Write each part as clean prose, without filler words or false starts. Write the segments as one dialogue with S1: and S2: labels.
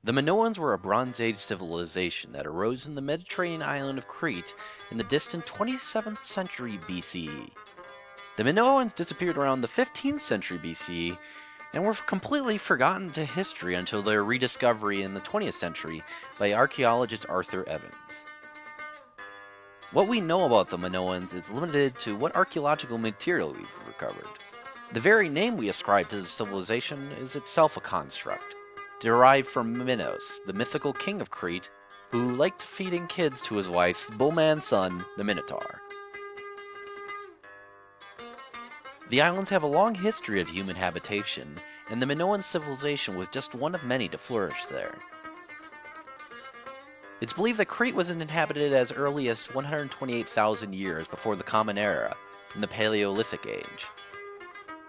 S1: The Minoans were a Bronze Age civilization that arose in the Mediterranean island of Crete in the distant 27th century BCE. The Minoans disappeared around the 15th century BCE and were completely forgotten to history until their rediscovery in the 20th century by archaeologist Arthur Evans. What we know about the Minoans is limited to what archaeological material we've recovered. The very name we ascribe to the civilization is itself a construct, derived from Minos, the mythical king of Crete, who liked feeding kids to his wife's bullman son, the Minotaur. The islands have a long history of human habitation, and the Minoan civilization was just one of many to flourish there. It's believed that Crete was inhabited as early as 128,000 years before the Common Era, in the Paleolithic Age.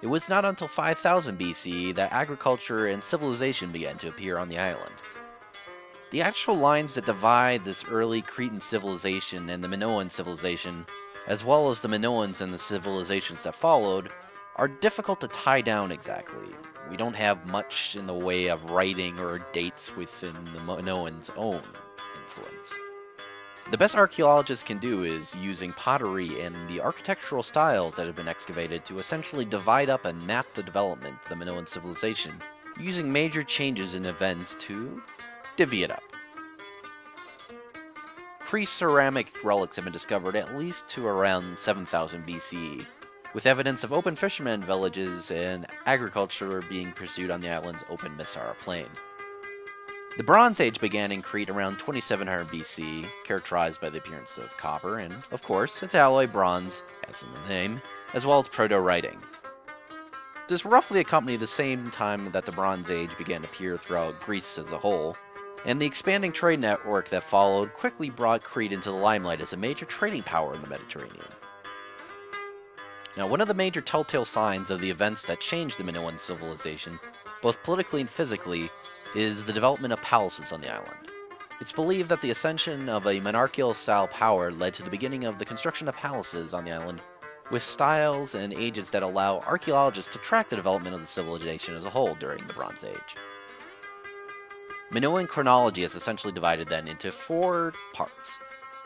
S1: It was not until 5000 BCE that agriculture and civilization began to appear on the island. The actual lines that divide this early Cretan civilization and the Minoan civilization, as well as the Minoans and the civilizations that followed, are difficult to tie down exactly. We don't have much in the way of writing or dates within the Minoans' own influence. The best archaeologists can do is using pottery and the architectural styles that have been excavated to essentially divide up and map the development of the Minoan civilization, using major changes in events to divvy it up. Pre-ceramic relics have been discovered at least to around 7000 BCE, with evidence of open fishermen villages and agriculture being pursued on the island's open Messara plain. The Bronze Age began in Crete around 2700 BC, characterized by the appearance of copper and, of course, its alloy bronze, as in the name, as well as proto-writing. This roughly accompanied the same time that the Bronze Age began to appear throughout Greece as a whole, and the expanding trade network that followed quickly brought Crete into the limelight as a major trading power in the Mediterranean. Now, one of the major telltale signs of the events that changed the Minoan civilization, both politically and physically, is the development of palaces on the island. It's believed that the ascension of a monarchical-style power led to the beginning of the construction of palaces on the island, with styles and ages that allow archaeologists to track the development of the civilization as a whole during the Bronze Age. Minoan Chronology is essentially divided then into four parts: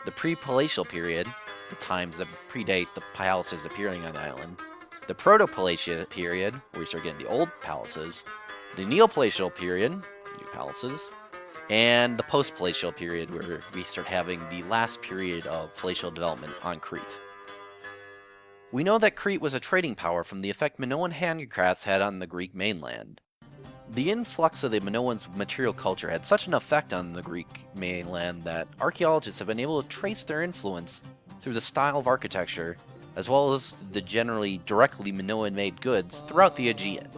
S1: the pre-Palatial Period, the times that predate the palaces appearing on the island; the Proto-Palatial Period, where we start getting the old palaces; the Neopalatial Period, new palaces; and the Post-Palatial Period, where we start having the last period of palatial development on Crete. We know that Crete was a trading power from the effect Minoan handicrafts had on the Greek mainland. The influx of the Minoans' material culture had such an effect on the Greek mainland that archaeologists have been able to trace their influence through the style of architecture, as well as the generally directly Minoan-made goods throughout the Aegean.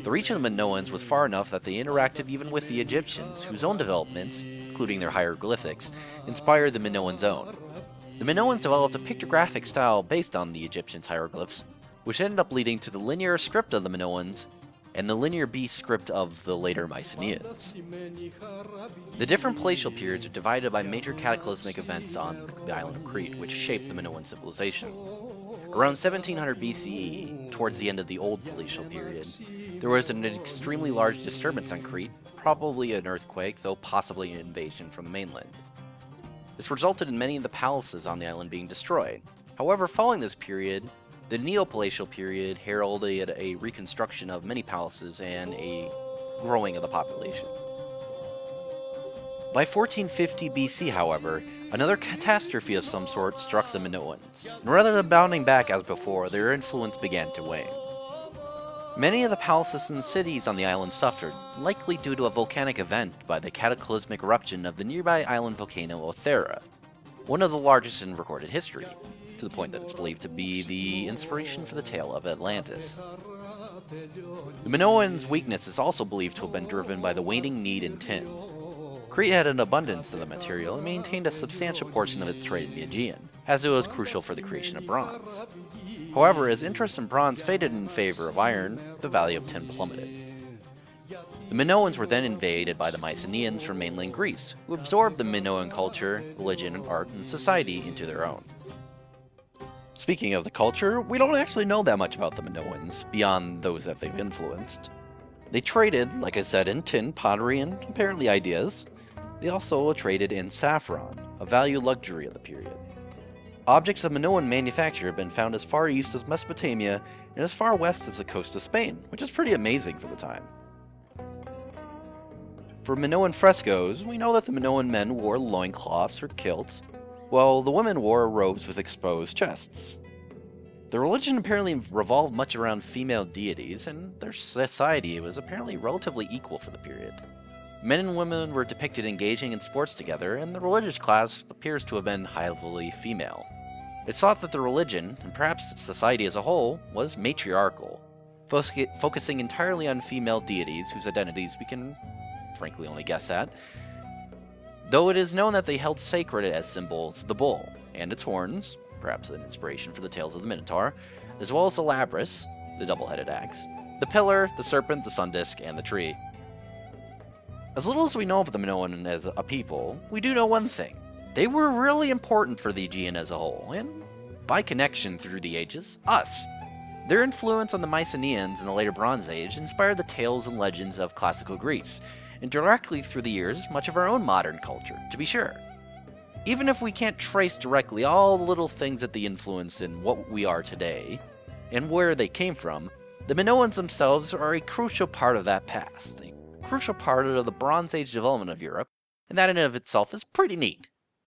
S1: The reach of the Minoans was far enough that they interacted even with the Egyptians, whose own developments, including their hieroglyphics, inspired the Minoans' own. The Minoans developed a pictographic style based on the Egyptians' hieroglyphs, which ended up leading to the linear script of the Minoans and the linear B script of the later Mycenaeans. The different palatial periods are divided by major cataclysmic events on the island of Crete, which shaped the Minoan civilization. Around 1700 BCE, towards the end of the Old Palatial Period, there was an extremely large disturbance on Crete, probably an earthquake, though possibly an invasion from the mainland. This resulted in many of the palaces on the island being destroyed. However, following this period, the Neopalatial Period heralded a reconstruction of many palaces and a growing of the population. By 1450 BC, however, another catastrophe of some sort struck the Minoans, and rather than bounding back as before, their influence began to wane. Many of the palaces and cities on the island suffered, likely due to a volcanic event by the cataclysmic eruption of the nearby island volcano Othera, one of the largest in recorded history, to the point that it's believed to be the inspiration for the tale of Atlantis. The Minoans' weakness is also believed to have been driven by the waning need in tin. Crete had an abundance of the material and maintained a substantial portion of its trade in the Aegean, as it was crucial for the creation of bronze. However, as interest in bronze faded in favor of iron, the value of tin plummeted. The Minoans were then invaded by the Mycenaeans from mainland Greece, who absorbed the Minoan culture, religion, art, and society into their own. Speaking of the culture, we don't actually know that much about the Minoans, beyond those that they've influenced. They traded, like I said, in tin, pottery, and apparently ideas. They also traded in saffron, a valued luxury of the period. Objects of Minoan manufacture have been found as far east as Mesopotamia and as far west as the coast of Spain, which is pretty amazing for the time. For Minoan frescoes, we know that the Minoan men wore loincloths or kilts, while the women wore robes with exposed chests. The religion apparently revolved much around female deities, and their society was apparently relatively equal for the period. Men and women were depicted engaging in sports together, and the religious class appears to have been heavily female. It's thought that the religion, and perhaps its society as a whole, was matriarchal, focusing entirely on female deities whose identities we can frankly only guess at, though it is known that they held sacred as symbols the bull and its horns, perhaps an inspiration for the tales of the Minotaur, as well as the labrys, the double-headed axe, the pillar, the serpent, the sun disk, and the tree. As little as we know of the Minoan as a people, we do know one thing. They were really important for the Aegean as a whole, and, by connection through the ages, us. Their influence on the Mycenaeans in the later Bronze Age inspired the tales and legends of classical Greece, and directly through the years, much of our own modern culture, to be sure. Even if we can't trace directly all the little things that the influence in what we are today, and where they came from, the Minoans themselves are a crucial part of that past, a crucial part of the Bronze Age development of Europe, and that in and of itself is pretty neat.